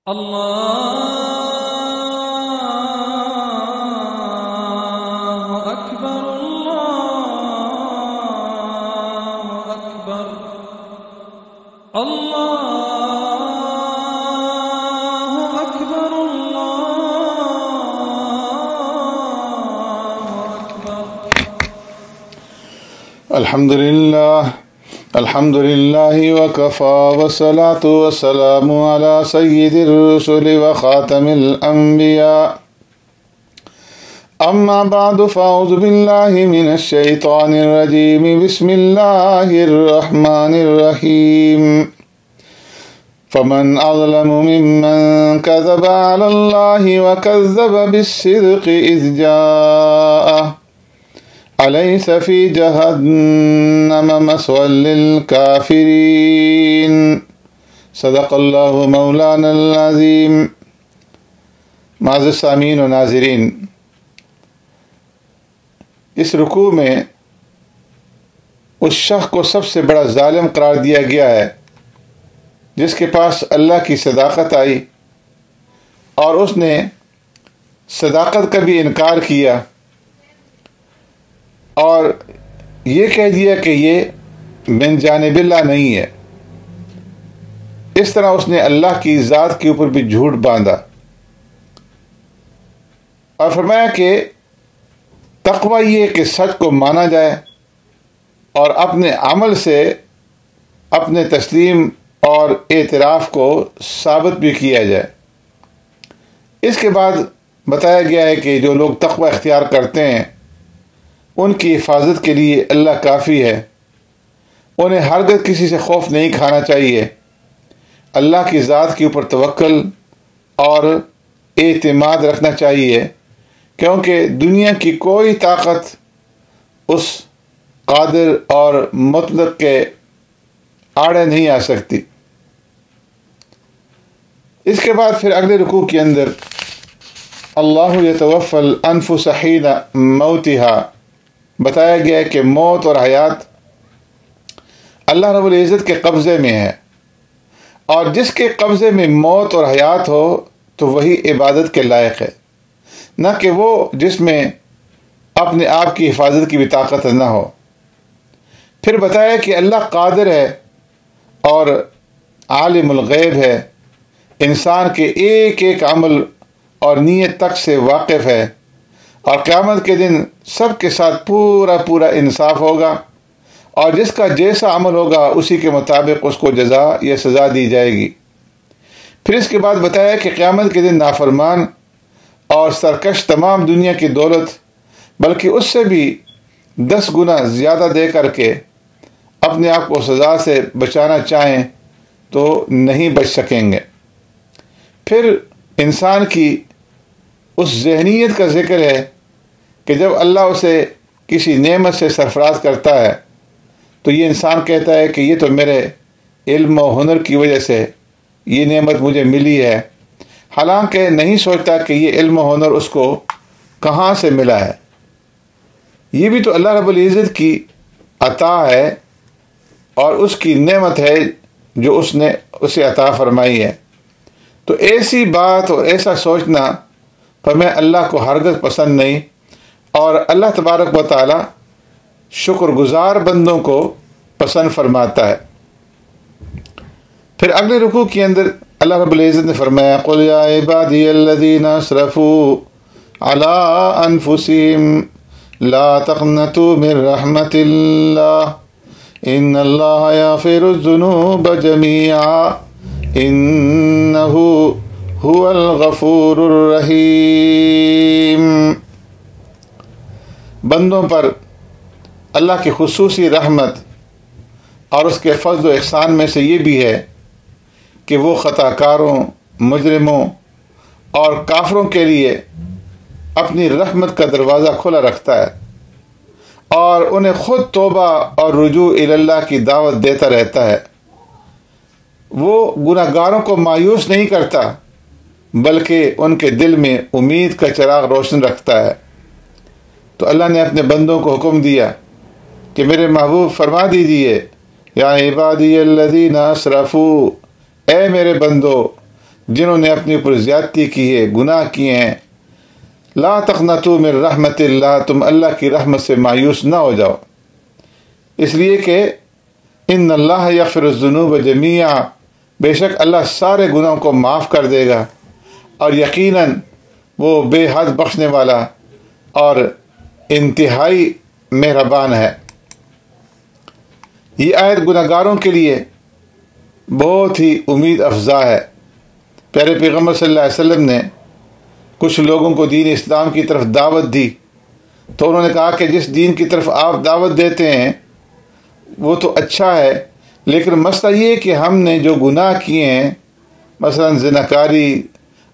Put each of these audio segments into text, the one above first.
الله أكبر الله أكبر الله أكبر الله أكبر. الحمد لله وكفى والصلاة والسلام على سيد الرسل وخاتم الأنبياء. أما بعد فأعوذ بالله من الشيطان الرجيم. بسم الله الرحمن الرحيم. فمن أظلم ممن كذب على الله وكذب بالصدق إذ جاءه أليس في جهنم مثوى للكافرين. صدق الله مولانا العظیم. معزز سامعین و ناظرین، اس رکوع میں اس شخص کو سب سے بڑا ظالم قرار دیا گیا ہے جس کے پاس اللہ کی صداقت آئی اور اس نے صداقت کا بھی انکار کیا اور یہ کہہ دیا کہ یہ من جانب اللہ نہیں ہے. اس طرح اس نے اللہ کی ذات کے اوپر بھی جھوٹ باندھا اور فرمایا کہ تقوی یہ کہ سچ کو مانا جائے اور اپنے عمل سے اپنے تسلیم اور اعتراف کو ثابت بھی کیا جائے. اس کے بعد بتایا گیا ہے کہ جو لوگ تقوی اختیار کرتے ہیں ان کی حفاظت کے لیے اللہ کافی ہے. انہیں ہرگز کسی سے خوف نہیں کھانا چاہیے. اللہ کی ذات کے اوپر توکل اور اعتماد رکھنا چاہیے کیونکہ دنیا کی کوئی طاقت اس قادر اور مطلق کے آڑے نہیں آ سکتی. اس کے بعد پھر اگلے رکوع کے اندر اللہ یتوفی الانفس حین موتها بتایا گیا ہے کہ موت اور حیات اللہ رب العزت کے قبضے میں ہے اور جس کے قبضے میں موت اور حیات ہو تو وہی عبادت کے لائق ہے، نہ کہ وہ جس میں اپنے آپ کی حفاظت کی بھی طاقت نہ ہو. پھر بتایا کہ اللہ قادر ہے اور عالم الغیب ہے، انسان کے ایک ایک عمل اور نیت تک سے واقف ہے اور قیامت کے دن سب کے ساتھ پورا انصاف ہوگا اور جس کا جیسا عمل ہوگا اسی کے مطابق اس کو جزا یا سزا دی جائے گی. پھر اس کے بعد بتایا کہ قیامت کے دن نافرمان اور سرکش تمام دنیا کی دولت بلکہ اس سے بھی 10 گنا زیادہ دے کر کے اپنے آپ کو سزا سے بچانا چاہیں تو نہیں بچ سکیں گے. پھر انسان کی اس ذہنیت کا ذکر ہے کہ جب اللہ اسے کسی نعمت سے سرفراز کرتا ہے تو یہ انسان کہتا ہے کہ یہ تو میرے علم و ہنر کی وجہ سے یہ نعمت مجھے ملی ہے، حالانکہ نہیں سوچتا کہ یہ علم و ہنر اس کو کہاں سے ملا ہے. یہ بھی تو اللہ رب العزت کی عطا ہے اور اس کی نعمت ہے جو اس نے اسے عطا فرمائی ہے. تو ایسی بات اور ایسا سوچنا ہمیں اللہ کو ہرگز پسند نہیں اور اللہ تبارک و تعالی شکر گزار بندوں کو پسند فرماتا ہے. پھر اگلے رکوع کے اندر اللہ رب العزت نے فرمایا قل یا عبادی الذین اسرفوا علی انفسہم لا تقنطوا من رحمت اللہ ان اللہ یغفر الذنوب جمیعا انہ هو الغفور الرحیم. بندوں پر اللہ کی خصوصی رحمت اور اس کے فضل و احسان میں سے یہ بھی ہے کہ وہ خطا کاروں، مجرموں اور کافروں کے لیے اپنی رحمت کا دروازہ کھلا رکھتا ہے اور انہیں خود توبہ اور رجوع الی اللہ کی دعوت دیتا رہتا ہے. وہ گناہ گاروں کو مایوس نہیں کرتا بلکہ ان کے دل میں امید کا چراغ روشن رکھتا ہے. تو اللہ نے اپنے بندوں کو حکم دیا کہ میرے محبوب فرما دیجئے یا عبادی الذین اسرفوا، اے میرے بندو جنہوں نے اپنے اوپر زیادتی کی ہے، گناہ کیے ہیں، لا تقنطوا من رحمت اللہ، تم اللہ کی رحمت سے مایوس نہ ہو جاؤ، اس لیے کہ ان اللہ یغفر الذنوب جمیعا، بے شک اللہ سارے گناہوں کو معاف کر دے گا، اور یقیناً وہ بے حد بخشنے والا اور انتہائی مہربان ہے۔ یہ آیت گناہ گاروں کے لیے بہت ہی امید افزا ہے۔ پیارے پیغمبر صلی اللہ علیہ وسلم نے کچھ لوگوں کو دین اسلام کی طرف دعوت دی، تو انہوں نے کہا کہ جس دین کی طرف آپ دعوت دیتے ہیں وہ تو اچھا ہے، لیکن مسئلہ یہ ہے کہ ہم نے جو گناہ کیے ہیں، مثلا زناکاری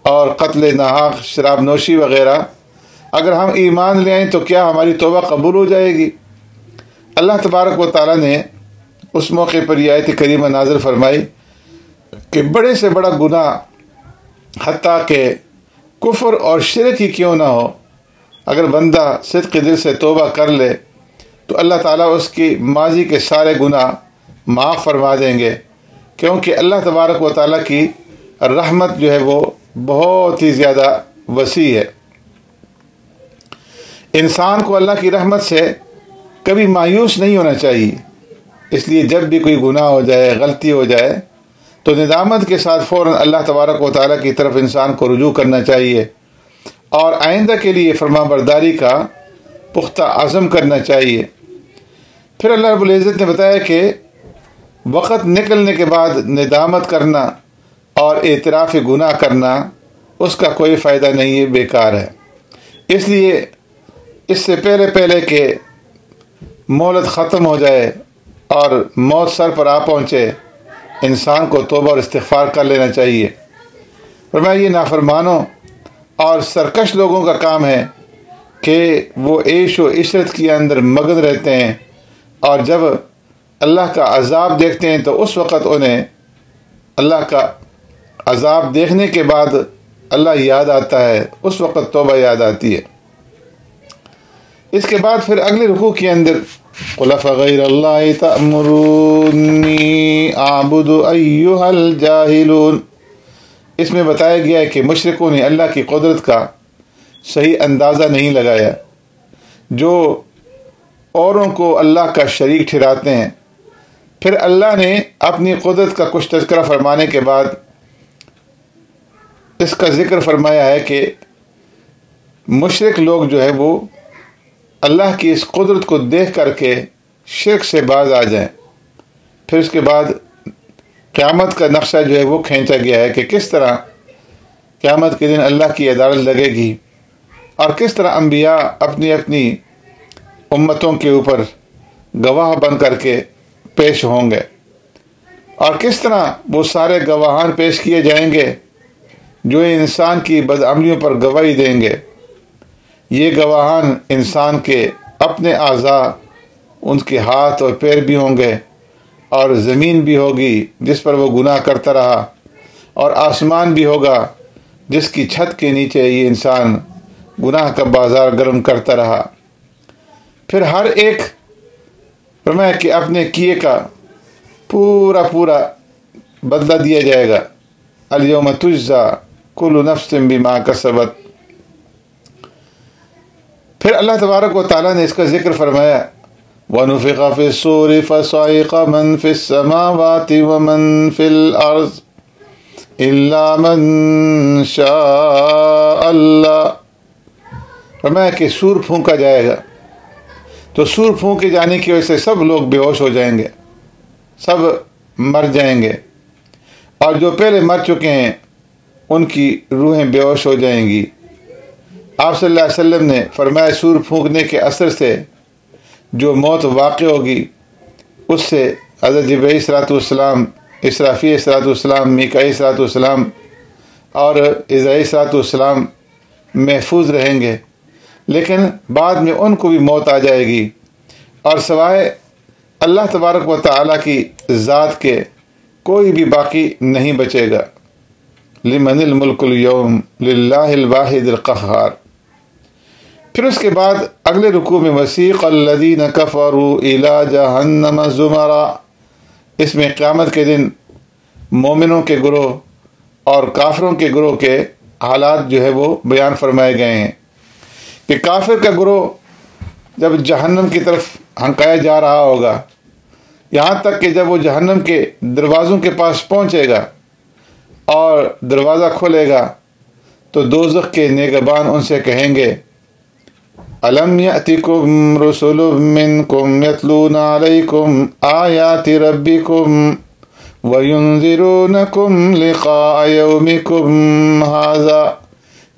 اور قتل ناحق، شراب نوشی وغیرہ، اگر ہم ایمان لے آئیں تو کیا ہماری توبہ قبول ہو جائے گی؟ اللہ تبارک و تعالیٰ نے اس موقع پر یہ آیت کریمہ نازل فرمائی کہ بڑے سے بڑا گناہ، حتیٰ کہ کفر اور شرک ہی کیوں نہ ہو، اگر بندہ صدق دل سے توبہ کر لے تو اللہ تعالیٰ اس کی ماضی کے سارے گناہ معاف فرما دیں گے، کیونکہ اللہ تبارک و تعالیٰ کی رحمت جو ہے وہ بہت ہی زیادہ وسیع ہے۔ انسان کو اللہ کی رحمت سے کبھی مایوس نہیں ہونا چاہیے، اس لیے جب بھی کوئی گناہ ہو جائے، غلطی ہو جائے تو ندامت کے ساتھ فوراً اللہ تبارک و تعالیٰ کی طرف انسان کو رجوع کرنا چاہیے، اور آئندہ کے لیے فرمانبرداری کا پختہ عزم کرنا چاہیے۔ پھر اللہ رب العزت نے بتایا کہ وقت نکلنے کے بعد ندامت کرنا اور اعتراف گناہ کرنا اس کا کوئی فائدہ نہیں ہے، بیکار ہے۔ اس لیے اس سے پہلے کہ مہلت ختم ہو جائے اور موت سر پر آ پہنچے، انسان کو توبہ اور استغفار کر لینا چاہیے۔ فرمایا یہ نافرمانوں اور سرکش لوگوں کا کام ہے کہ وہ عیش و عشرت کے اندر مگن رہتے ہیں، اور جب اللہ کا عذاب دیکھتے ہیں تو اس وقت انہیں اللہ کا عذاب دیکھنے کے بعد اللہ یاد آتا ہے، اس وقت توبہ یاد آتی ہے۔ اس کے بعد پھر اگلے رکوع کے اندر قُلْ أَفَغَيْرَ اللَّهِ تَأْمُرُونِّي أَعْبُدُ أَيُّهَا الْجَاهِلُونَ، اس میں بتایا گیا ہے کہ مشرکوں نے اللہ کی قدرت کا صحیح اندازہ نہیں لگایا، جو اوروں کو اللہ کا شریک ٹھہراتے ہیں۔ پھر اللہ نے اپنی قدرت کا کچھ تذکرہ فرمانے کے بعد اس کا ذکر فرمایا ہے کہ مشرک لوگ جو ہے وہ اللہ کی اس قدرت کو دیکھ کر کے شرک سے باز آ جائیں۔ پھر اس کے بعد قیامت کا نقشہ جو ہے وہ کھینچا گیا ہے کہ کس طرح قیامت کے دن اللہ کی عدالت لگے گی، اور کس طرح انبیاء اپنی اپنی امتوں کے اوپر گواہ بن کر کے پیش ہوں گے، اور کس طرح وہ سارے گواہان پیش کیے جائیں گے جو انسان کی بدعملیوں پر گواہی دیں گے۔ یہ گواہان انسان کے اپنے اعضاء، ان کے ہاتھ اور پیر بھی ہوں گے، اور زمین بھی ہوگی جس پر وہ گناہ کرتا رہا، اور آسمان بھی ہوگا جس کی چھت کے نیچے یہ انسان گناہ کا بازار گرم کرتا رہا۔ پھر ہر ایک فرمایا کہ اپنے کیے کا پورا بدلہ دیا جائے گا۔ الیوم تجزا کل نفس بما کسبت۔ پھر اللہ تبارک و تعالیٰ نے اس کا ذکر فرمایا وَنُفِخَ فِي الصُّورِ فَصَعِقَ مَن فِي السَّمَاوَاتِ وَمَن فِي الْأَرْضِ إِلَّا مَن شَاءَ اللَّهُ۔ فرمایا کہ سور پھونکا جائے گا، تو سور پھونکے جانے کی وجہ سے سب لوگ بے ہوش ہو جائیں گے، سب مر جائیں گے، اور جو پہلے مر چکے ہیں ان کی روحیں بے ہوش ہو جائیں گی۔ آپ صلی اللہ علیہ وسلم نے فرمایا سور پھونکنے کے اثر سے جو موت واقع ہوگی اس سے حضرت جبرائیل صلوٰت والسلام، اسرافیل صلوٰت والسلام، میکائیل صلوٰت والسلام اور عزرائیل صلوٰت والسلام محفوظ رہیں گے، لیکن بعد میں ان کو بھی موت آ جائے گی، اور سوائے اللہ تبارک و تعالیٰ کی ذات کے کوئی بھی باقی نہیں بچے گا۔ لمن الملک اليوم للہ الواحد القہار۔ پھر اس کے بعد اگلے رکوع میں وسیق الذین کفروا الی جہنم زمرا، اس میں قیامت کے دن مومنوں کے گروہ اور کافروں کے گروہ کے حالات جو ہے وہ بیان فرمائے گئے ہیں کہ کافر کا گروہ جب جہنم کی طرف ہنکایا جا رہا ہوگا، یہاں تک کہ جب وہ جہنم کے دروازوں کے پاس پہنچے گا اور دروازہ کھولے گا تو دوزخ کے نگہبان ان سے کہیں گے الم یأتکم رسل منکم یتلون علیکم آیات ربکم وینذرونکم لقاء یومکم ھذا،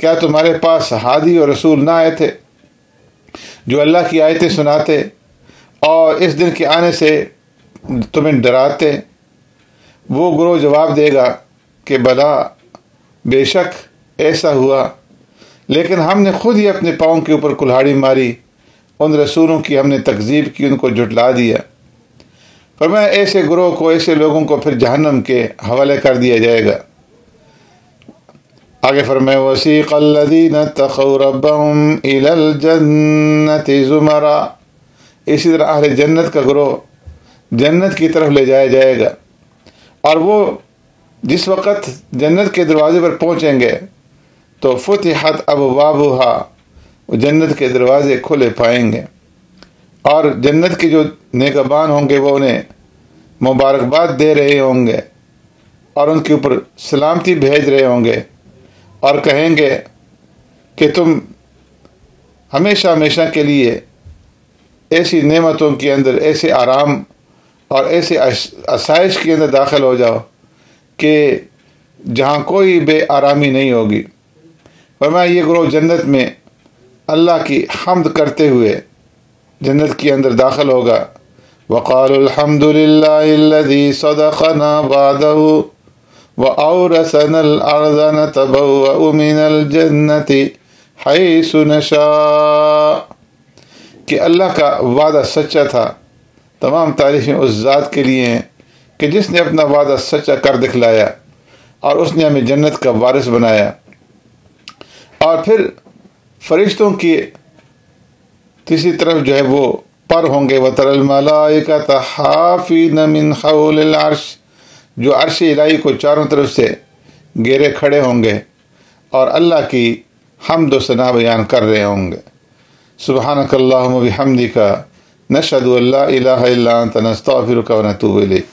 کیا تمہارے پاس ہادی اور رسول نہ آئے تھے جو اللہ کی آیتیں سناتے اور اس دن کے آنے سے تمہیں ڈراتے؟ وہ گروہ جواب دے گا کہ بلا، بے شک ایسا ہوا، لیکن ہم نے خود ہی اپنے پاؤں کے اوپر کلہاڑی ماری، ان رسولوں کی ہم نے تکذیب کی، ان کو جھٹلا دیا۔ فرمایا ایسے گروہ کو، ایسے لوگوں کو پھر جہنم کے حوالے کر دیا جائے گا۔ آگے فرمایا وَسِيقَ الَّذِينَ اتَّقَوْا رَبَّهُمْ إِلَى الْجَنَّةِ زُمَرًا، اسی طرح اہل جنت کا گروہ جنت کی طرف لے جایا جائے گا، اور وہ جس وقت جنت کے دروازے پر پہنچیں گے تو فتحت ابوابها، وہ جنت کے دروازے کھلے پائیں گے، اور جنت کے جو نیکبان ہوں گے وہ انہیں مبارکباد دے رہے ہوں گے اور ان کے اوپر سلامتی بھیج رہے ہوں گے اور کہیں گے کہ تم ہمیشہ ہمیشہ کے لیے ایسی نعمتوں کے اندر، ایسے آرام اور ایسے آسائش کے اندر داخل ہو جاؤ کہ جہاں کوئی بے آرامی نہیں ہوگی۔ فرمایا یہ گروہ جنت میں اللہ کی حمد کرتے ہوئے جنت کے اندر داخل ہوگا۔ وَقَالُوا الْحَمْدُ لِلَّهِ الَّذِي صَدَقَنَا وَعْدَهُ وَأَوْرَثَنَا الْأَرْضَ نَتَبَوَّأُ مِنَ الْجَنَّةِ حَيْثُ نَشَاءُ، کہ اللہ کا وعدہ سچا تھا۔ تمام تعریفیں اس ذات کے لیے ہیں کہ جس نے اپنا وعدہ سچا کر دکھلایا اور اس نے ہمیں جنت کا وارث بنایا۔ اور پھر فرشتوں کی تیسری طرف جو ہے وہ پر ہوں گے وَتَرَى الْمَلَائِكَةَ حَافِينَ مِنْ حَوْلِ الْعَرْشِ، جو عرش الہی کو چاروں طرف سے گھیرے کھڑے ہوں گے اور اللہ کی حمد و ثنا بیان کر رہے ہوں گے۔ سبحانک اللہم و بحمدک، نشہد ان لا الہ الا انت، نستغفرک و نتوب الیک۔